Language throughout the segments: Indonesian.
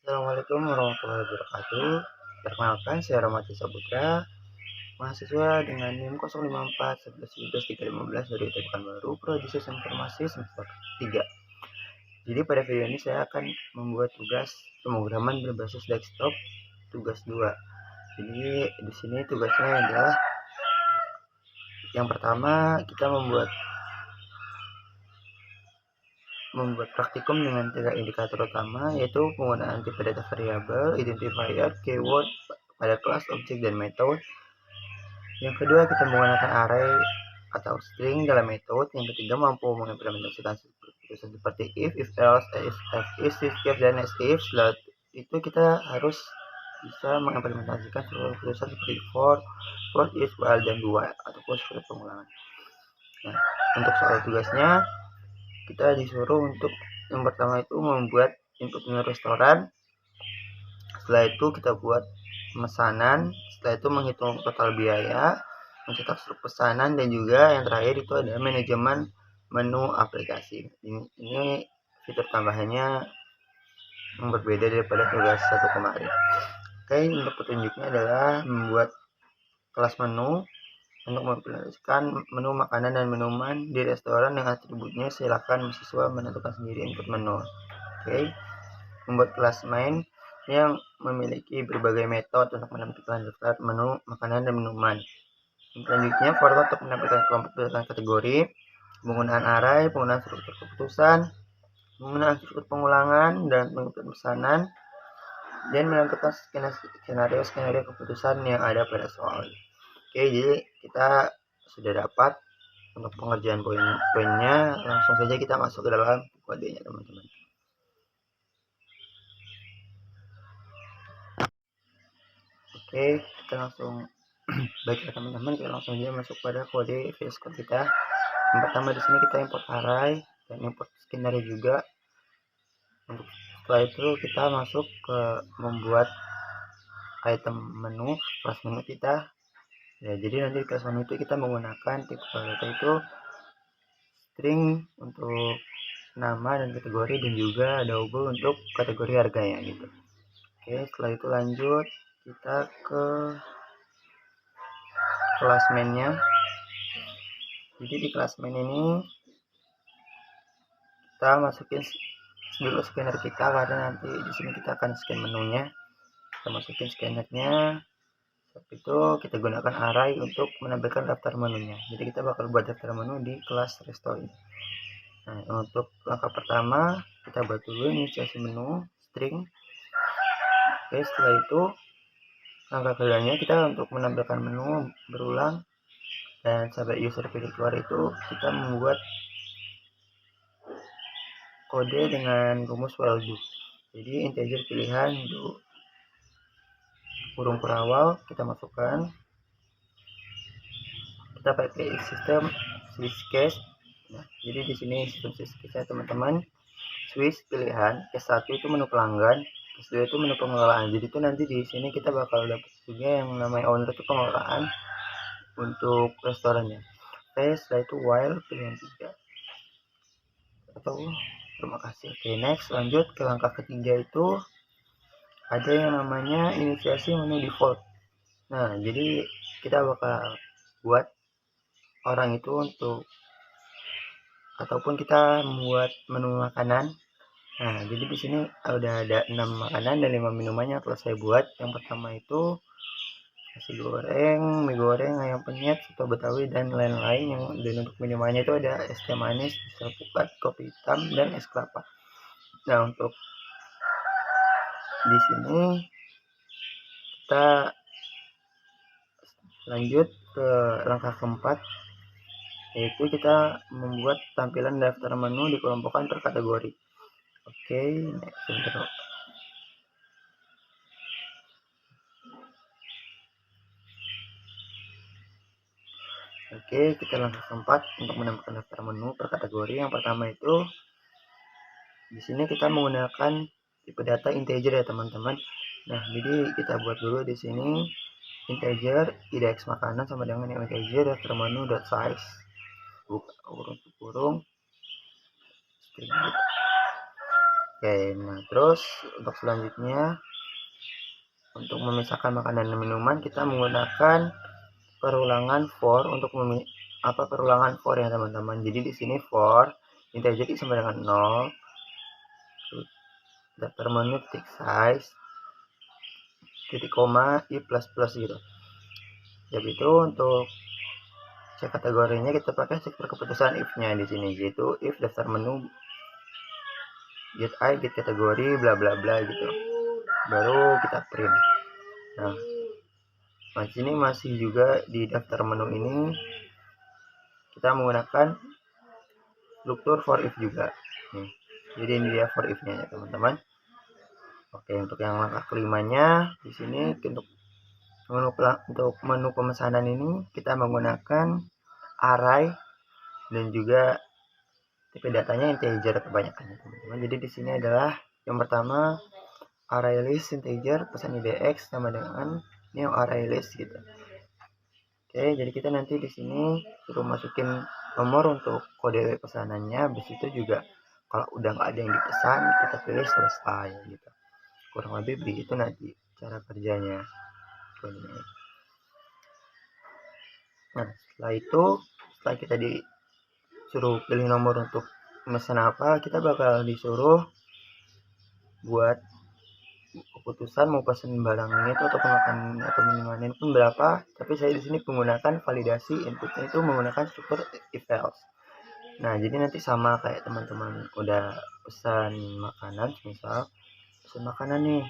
Assalamualaikum warahmatullahi wabarakatuh. Perkenalkan, saya Rahmati Saputra, mahasiswa dengan NIM 054 11 dari ITB Pekanbaru, Prodi Sistem Informasi semester 3. Jadi pada video ini saya akan membuat tugas pemrograman berbasis desktop tugas 2. Jadi di sini tugasnya adalah yang pertama kita membuat praktikum dengan 3 indikator utama, yaitu penggunaan tipe data variabel, identifier, keyword pada kelas, objek, dan metode. Yang kedua, kita menggunakan array atau string dalam metode. Yang ketiga, mampu mengimplementasikan keputusan seperti if else, if is, if dan else if. Setelah itu kita harus bisa mengimplementasikan keputusan seperti for is, while, dan do while, ataupun seperti pengulangan. Nah, untuk soal tugasnya, kita disuruh untuk yang pertama itu membuat input menu restoran. Setelah itu kita buat pemesanan. Setelah itu menghitung total biaya, mencetak struk pesanan, dan juga yang terakhir itu ada manajemen menu aplikasi. Ini fitur tambahannya yang berbeda daripada tugas satu kemarin. Oke, untuk petunjuknya adalah membuat kelas menu untuk mengimplementasikan menu makanan dan minuman di restoran dengan atributnya. Silakan mahasiswa menentukan sendiri input menu. Oke, membuat kelas main yang memiliki berbagai metode untuk menampilkan daftar menu makanan dan minuman. Selanjutnya, format untuk menampilkan kelompok berdasarkan kategori, penggunaan array, penggunaan struktur keputusan, penggunaan struktur pengulangan dan pengumpulan pesanan, dan menampilkan skenario keputusan yang ada pada soal. Oke, jadi kita sudah dapat untuk pengerjaan poin-poinnya. Langsung saja kita masuk ke dalam kodenya, teman-teman. Oke, kita langsung baiklah teman-teman, kita langsung aja masuk pada kode VS Code kita. Yang pertama di sini kita import array dan import skenario juga. Untuk setelah itu kita masuk ke membuat item menu, kelas menu kita. Ya, jadi nanti di kelas menu itu kita menggunakan tipe data itu string untuk nama dan kategori, dan juga double untuk kategori harganya gitu. Oke, setelah itu lanjut kita ke kelas mainnya. Jadi di kelas main ini kita masukin dulu scanner kita, karena nanti di sini kita akan scan menunya. Kita masukin scannernya. Setelah itu kita gunakan array untuk menampilkan daftar menunya. Jadi kita bakal buat daftar menu di kelas resto ini. Nah, untuk langkah pertama kita buat dulu inisiasi menu string. Oke, setelah itu langkah keduanya kita untuk menampilkan menu berulang, dan sampai user pilih keluar itu kita membuat kode dengan rumus while do. Jadi integer pilihan do kurung perawal kita masukkan. Kita pakai sistem switch case. Nah, jadi di sini sistem switch case teman-teman, switch pilihan, case 1 itu menu pelanggan, case 2 itu menu pengelolaan. Jadi itu nanti di sini kita bakal dapat juga yang namanya owner itu pengelolaan untuk restorannya. Oke, setelah itu while pilihan 3 atau terima kasih. Oke, next lanjut ke langkah ketiga, itu ada yang namanya inisiasi menu default. Nah, jadi kita bakal buat orang itu untuk, ataupun kita membuat menu makanan. Nah, jadi di sini udah ada 6 makanan dan 5 minumannya telah saya buat. Yang pertama itu nasi goreng, mie goreng, ayam penyet, soto betawi, dan lain-lain. Dan untuk minumannya itu ada es teh manis, es alpukat, kopi hitam, dan es kelapa. Nah, untuk di sini kita lanjut ke langkah keempat, yaitu kita membuat tampilan daftar menu dikelompokkan per kategori. Oke, next. Oke, kita langkah keempat untuk menambahkan daftar menu per kategori. Yang pertama itu di sini kita menggunakan tipe data integer ya teman-teman. Nah, jadi kita buat dulu di sini integer IDX makanan sama dengan integer daftar menu dot size buka kurung string. Oke, nah terus untuk selanjutnya untuk memisahkan makanan dan minuman kita menggunakan perulangan for untuk perulangan for ya teman-teman. Jadi di sini for integer i sama dengan 0, daftar menu titik size titik koma i plus plus gitu. Jadi itu untuk cek kategorinya kita pakai cek keputusan if-nya di sini, yaitu if daftar menu get i get kategori bla bla bla gitu, baru kita print. Nah di sini masih juga di daftar menu ini kita menggunakan struktur for if juga nih. Jadi ini dia for if-nya ya teman-teman. Oke, untuk yang langkah kelimanya di sini untuk menu pemesanan ini kita menggunakan array dan juga tipe datanya integer kebanyakan teman-teman. Jadi di sini adalah yang pertama array list integer pesan idx sama dengan new array list gitu. Oke, jadi kita nanti di sini suruh masukin nomor untuk kode pesanannya. Habis itu juga kalau udah nggak ada yang dipesan kita pilih selesai gitu. Kurang lebih begitu nanti cara kerjanya. Nah setelah kita disuruh pilih nomor untuk pesan apa, kita bakal disuruh buat keputusan mau pesen barangnya itu atau makanan atau minuman pun berapa. Tapi saya di sini menggunakan validasi inputnya itu menggunakan struktur if else. Nah jadi nanti sama kayak teman-teman udah pesan makanan, misal pesan makanan nih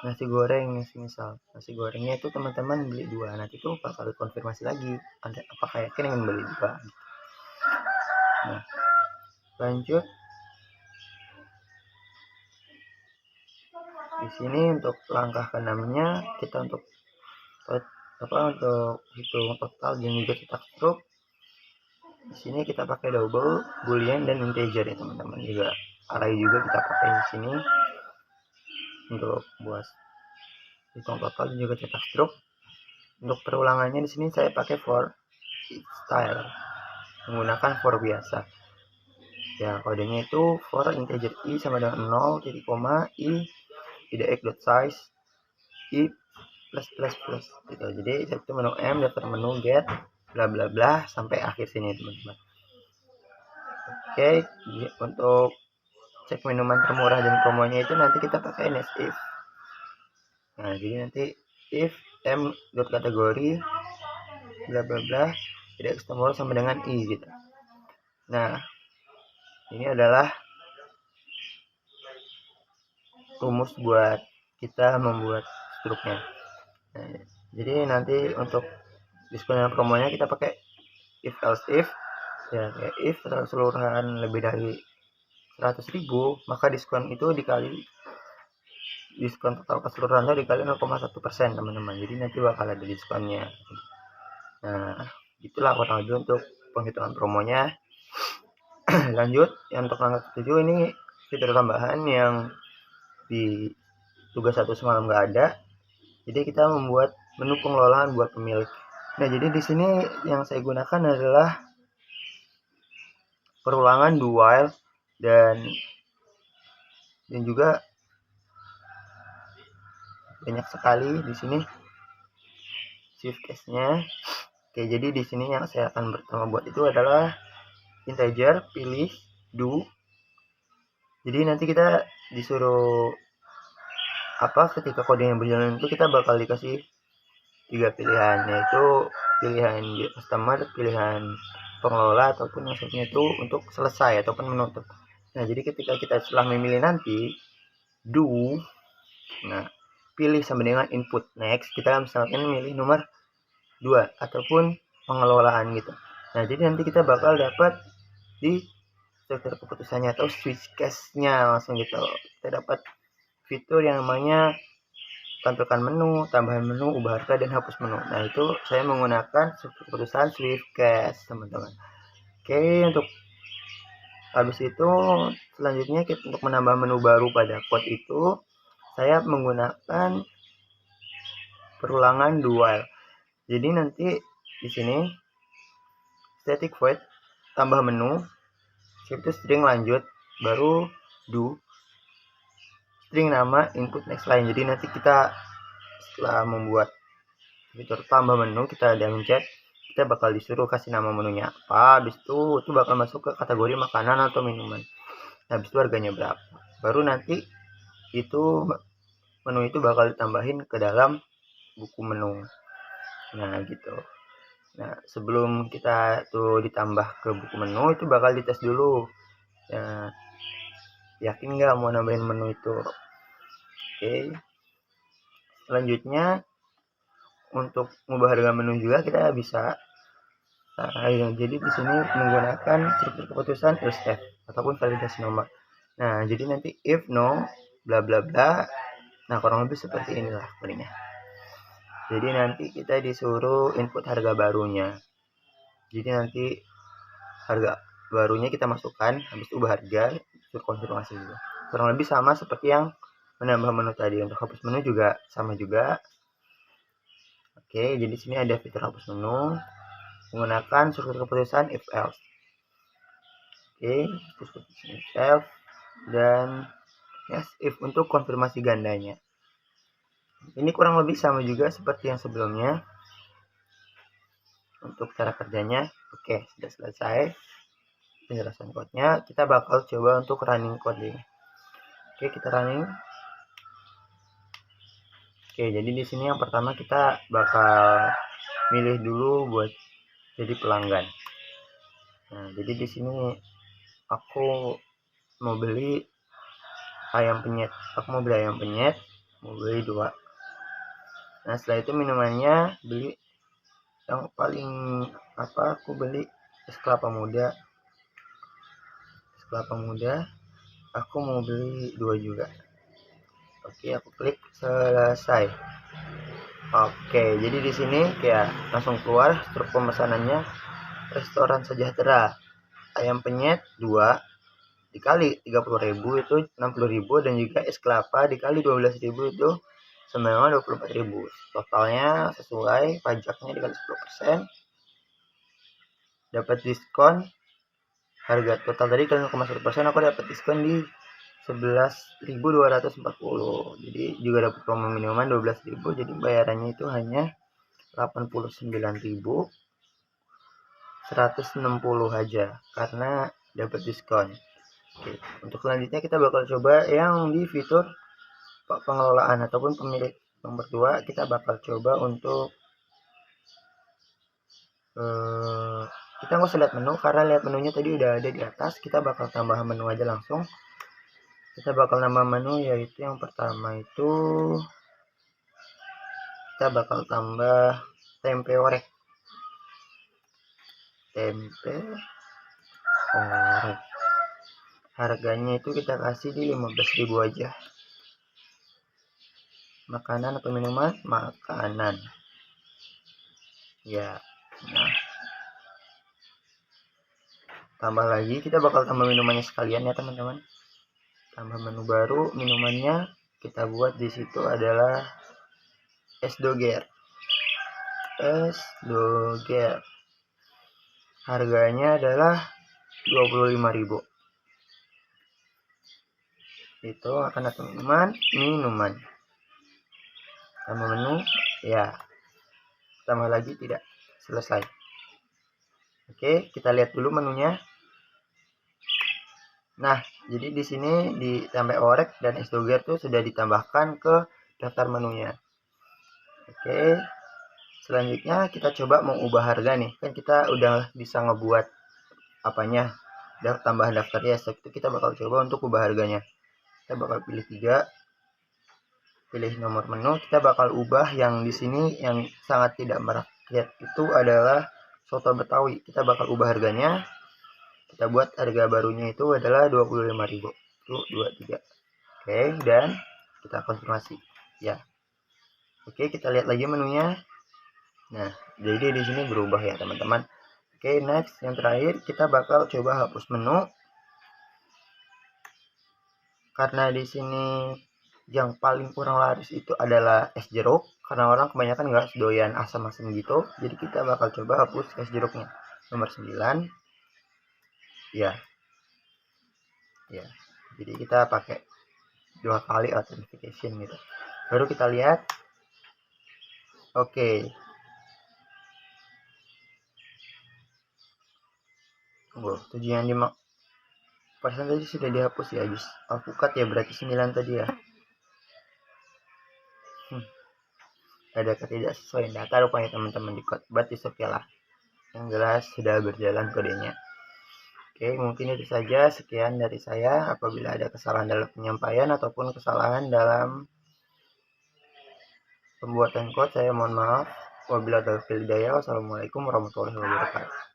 nasi goreng, misal nasi gorengnya itu teman-teman beli 2, nanti tuh bakal konfirmasi lagi ada apakah yakin ingin beli 2. Nah lanjut di sini untuk langkah ke-6-nya kita untuk hitung total dan juga cetak struk. Di sini kita pakai double, boolean dan integer ya teman-teman. Juga array juga kita pakai di sini untuk buat hitung total dan juga cetak struk. Untuk perulangannya di sini saya pakai for style menggunakan for biasa. Ya kodenya itu for integer i sama dengan 0, titik koma i idx.size i plus plus plus gitu. Jadi itu menu m daftar menu get bla bla bla sampai akhir sini teman-teman. Oke, untuk cek minuman termurah dan promonya itu nanti kita pakai nesif. Nah jadi nanti if m dot kategori bla bla bla tidak termurah sama dengan i gitu. Nah ini adalah rumus buat kita membuat struknya. Nah, jadi nanti untuk diskon dan promonya kita pakai if else if ya, kayak if keseluruhan lebih dari 100.000 maka diskon itu dikali diskon total keseluruhan itu dikali 0,1% teman-teman. Jadi nanti bakal ada diskonnya. Nah itulah kurang lebih untuk penghitungan promonya. Lanjut yang untuk langkah 7 ini fitur tambahan yang di tugas 1 semalam nggak ada. Jadi kita membuat menu pengelolaan buat pemilik. Nah jadi di sini yang saya gunakan adalah perulangan do while dan juga banyak sekali di sini shift case-nya. Oke, jadi di sini yang saya akan pertama buat itu adalah integer pilih do. Jadi nanti kita disuruh ketika kode yang berjalan itu kita bakal dikasih 3 pilihan, yaitu pilihan customer, pilihan pengelola, ataupun yang satunya itu untuk selesai ataupun menutup. Nah jadi ketika kita setelah memilih nanti do, nah pilih sama dengan input next, kita misalkan milih nomor 2 ataupun pengelolaan gitu. Nah jadi nanti kita bakal dapat di struktur keputusannya atau switch case-nya langsung gitu. Kita dapat fitur yang namanya tampilkan menu, tambahan menu, ubah harga, dan hapus menu. Nah itu saya menggunakan struktur keputusan switch case teman-teman. Oke, untuk habis itu selanjutnya untuk menambah menu baru pada code itu saya menggunakan perulangan do while. Jadi nanti di sini static void tambah menu itu string lanjut, baru do string nama input next line. Jadi nanti kita setelah membuat fitur tambah menu, kita ada mencet, kita bakal disuruh kasih nama menunya apa. Habis itu bakal masuk ke kategori makanan atau minuman. Nah, habis itu harganya berapa. Baru nanti itu menu itu bakal ditambahin ke dalam buku menu. Nah, gitu. Nah, sebelum kita tuh ditambah ke buku menu, itu bakal dites dulu. Nah, yakin nggak mau nambahin menu itu? Oke. Selanjutnya, untuk mengubah harga menu juga kita bisa. Jadi di sini menggunakan struktur keputusan else if ataupun validasi nomor. Nah, jadi nanti if no bla bla bla. Nah, kurang lebih seperti inilah kodenya. Jadi nanti kita disuruh input harga barunya. Jadi nanti harga barunya kita masukkan, habis itu ubah harga, suruh konfirmasi juga. Kurang lebih sama seperti yang menambah menu tadi. Untuk hapus menu juga sama juga. Oke, jadi sini ada fitur hapus menu menggunakan struktur keputusan if else. Oke, if else dan yes if untuk konfirmasi gandanya. Ini kurang lebih sama juga seperti yang sebelumnya. Untuk cara kerjanya, oke, sudah selesai penjelasan code-nya. Kita bakal coba untuk running code. Oke, kita running. Oke, jadi di sini yang pertama kita bakal milih dulu buat jadi pelanggan. Nah, jadi di sini aku mau beli ayam penyet. Mau beli 2. Nah, setelah itu minumannya beli yang paling aku beli es kelapa muda. Aku mau beli 2 juga. Oke, aku klik selesai. Oke, jadi di sini kayak langsung keluar struk pemesanannya. Restoran Sejahtera ayam penyet 2 dikali 30.000 itu 60.000, dan juga es kelapa dikali 12.000 itu sebenarnya 24.000. Totalnya sesuai, pajaknya dikali 10%, dapat diskon. Harga total tadi kali 0,1%, aku dapat diskon di 11.240. Jadi juga dapat promo minuman 12.000. Jadi bayarannya itu hanya 89.160 aja karena dapat diskon. Oke, untuk selanjutnya kita bakal coba yang di fitur pengelolaan ataupun pemilik. Nomor 2 kita bakal coba untuk kita nggak usah lihat menu karena lihat menunya tadi udah ada di atas. Kita bakal tambah menu aja langsung. Kita bakal nambah menu, yaitu yang pertama itu kita bakal tambah tempe orek. Harganya itu kita kasih di 15.000 aja. Makanan atau minuman? Makanan. Ya. Nah, tambah lagi, kita bakal tambah minumannya sekalian ya teman-teman. Tambah menu baru, minumannya kita buat di situ adalah es doger. Harganya adalah 25.000. Itu akan atau minuman. Tambah menu, ya. Tambah lagi tidak. Selesai. Oke, kita lihat dulu menunya. Nah, jadi di sini di tempe orek dan es doger tuh sudah ditambahkan ke daftar menunya. Oke. Selanjutnya kita coba mau ubah harga nih. Kan kita udah bisa ngebuat apanya? Tambahan daftarnya. Setelah itu kita bakal coba untuk ubah harganya. Kita bakal pilih 3. Pilih nomor menu. Kita bakal ubah yang di sini yang sangat tidak merakyat itu adalah soto Betawi. Kita bakal ubah harganya. Kita buat harga barunya itu adalah 25.000. 1, 2, 3. Oke, dan kita konfirmasi. Ya. Oke, kita lihat lagi menunya. Nah, jadi di sini berubah ya, teman-teman. Oke, next yang terakhir kita bakal coba hapus menu. Karena di sini yang paling kurang laris itu adalah es jeruk, karena orang kebanyakan nggak doyan asam-asam gitu. Jadi kita bakal coba hapus es jeruknya. Nomor 9. Ya, Jadi kita pakai 2 kali authentication gitu. Baru kita lihat. Oke. Tujuan 5% tadi sudah dihapus ya, habis alpukat ya, berarti 9 tadi ya. Ada ketidaksesuaian data rupanya teman-teman di code, but is okay lah. Yang jelas sudah berjalan kodenya. Oke, mungkin itu saja. Sekian dari saya. Apabila ada kesalahan dalam penyampaian ataupun kesalahan dalam pembuatan code, saya mohon maaf. Wabillahi taufiq wal hidayah. Wassalamualaikum warahmatullahi wabarakatuh.